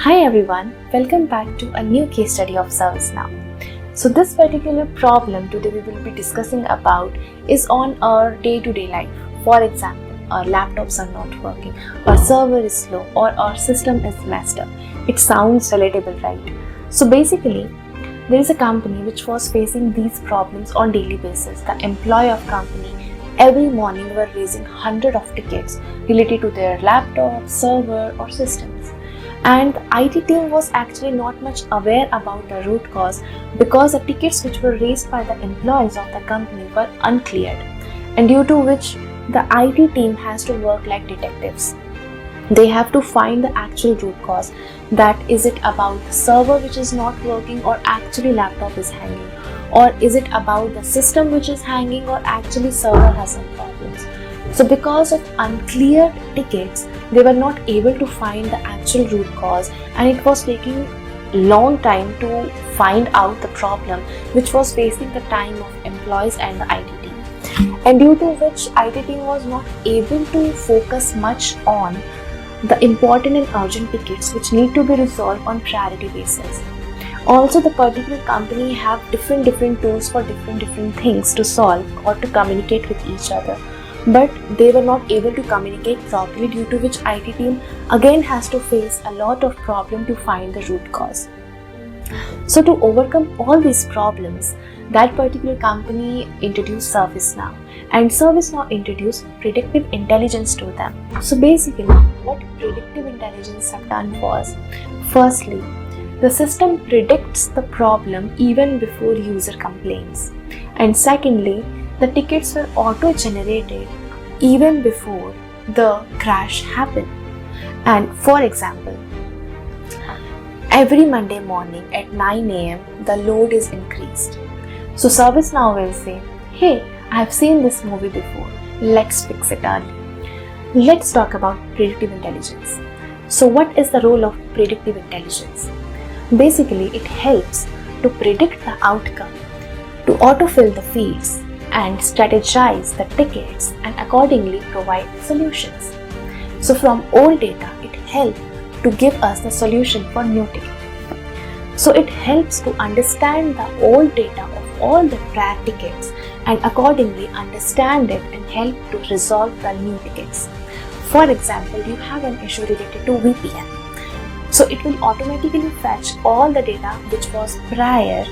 Hi everyone, welcome back to a new case study of ServiceNow. So this particular problem today we will be discussing about is on our day-to-day life. For example, our laptops are not working, our server is slow, or our system is messed up. It sounds relatable, right? So basically, there is a company which was facing these problems on daily basis. The employee of company every morning were raising hundred of tickets related to their laptop, server or systems. And the IT team was actually not much aware about the root cause because the tickets which were raised by the employees of the company were uncleared, and due to which the IT team has to work like detectives. They have to find the actual root cause, that is it about the server which is not working or actually laptop is hanging, or is it about the system which is hanging or actually server has some problems. So because of uncleared tickets, they were not able to find the actual root cause, and it was taking long time to find out the problem which was wasting the time of employees and the IT team, and due to which IT team was not able to focus much on the important and urgent tickets which need to be resolved on priority basis. Also, the particular company have different tools for different things to solve or to communicate with each other, but they were not able to communicate properly, due to which IT team again has to face a lot of problem to find the root cause. So to overcome all these problems, that particular company introduced ServiceNow, and ServiceNow introduced predictive intelligence to them. So basically, what predictive intelligence have done was, firstly, the system predicts the problem even before user complains, and secondly, the tickets were auto-generated even before the crash happened. And for example, every Monday morning at 9 a.m. the load is increased. So ServiceNow will say, hey, I have seen this movie before, let's fix it early. Let's talk about predictive intelligence. So what is the role of predictive intelligence? Basically, it helps to predict the outcome, to autofill the fields, and strategize the tickets and accordingly provide solutions. So from old data, it helps to give us the solution for new ticket. So it helps to understand the old data of all the prior tickets and accordingly understand it and help to resolve the new tickets. For example, you have an issue related to VPN. So it will automatically fetch all the data which was prior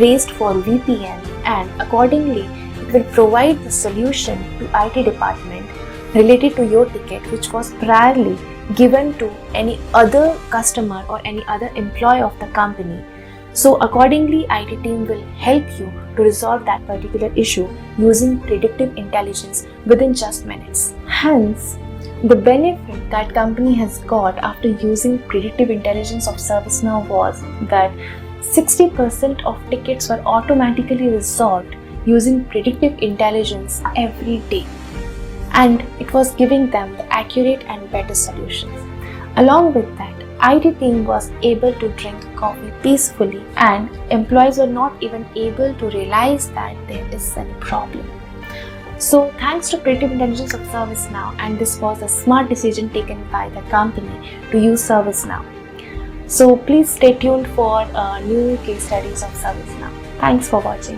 raised for VPN, and accordingly it will provide the solution to IT department related to your ticket which was priorly given to any other customer or any other employee of the company. So accordingly, IT team will help you to resolve that particular issue using predictive intelligence within just minutes. Hence, the benefit that company has got after using predictive intelligence of ServiceNow was that 60% of tickets were automatically resolved using predictive intelligence every day, and it was giving them the accurate and better solutions. Along with that, IT team was able to drink coffee peacefully, and employees were not even able to realize that there is any problem. So thanks to predictive intelligence of ServiceNow, and this was a smart decision taken by the company to use ServiceNow. So please stay tuned for new case studies of ServiceNow. Thanks for watching.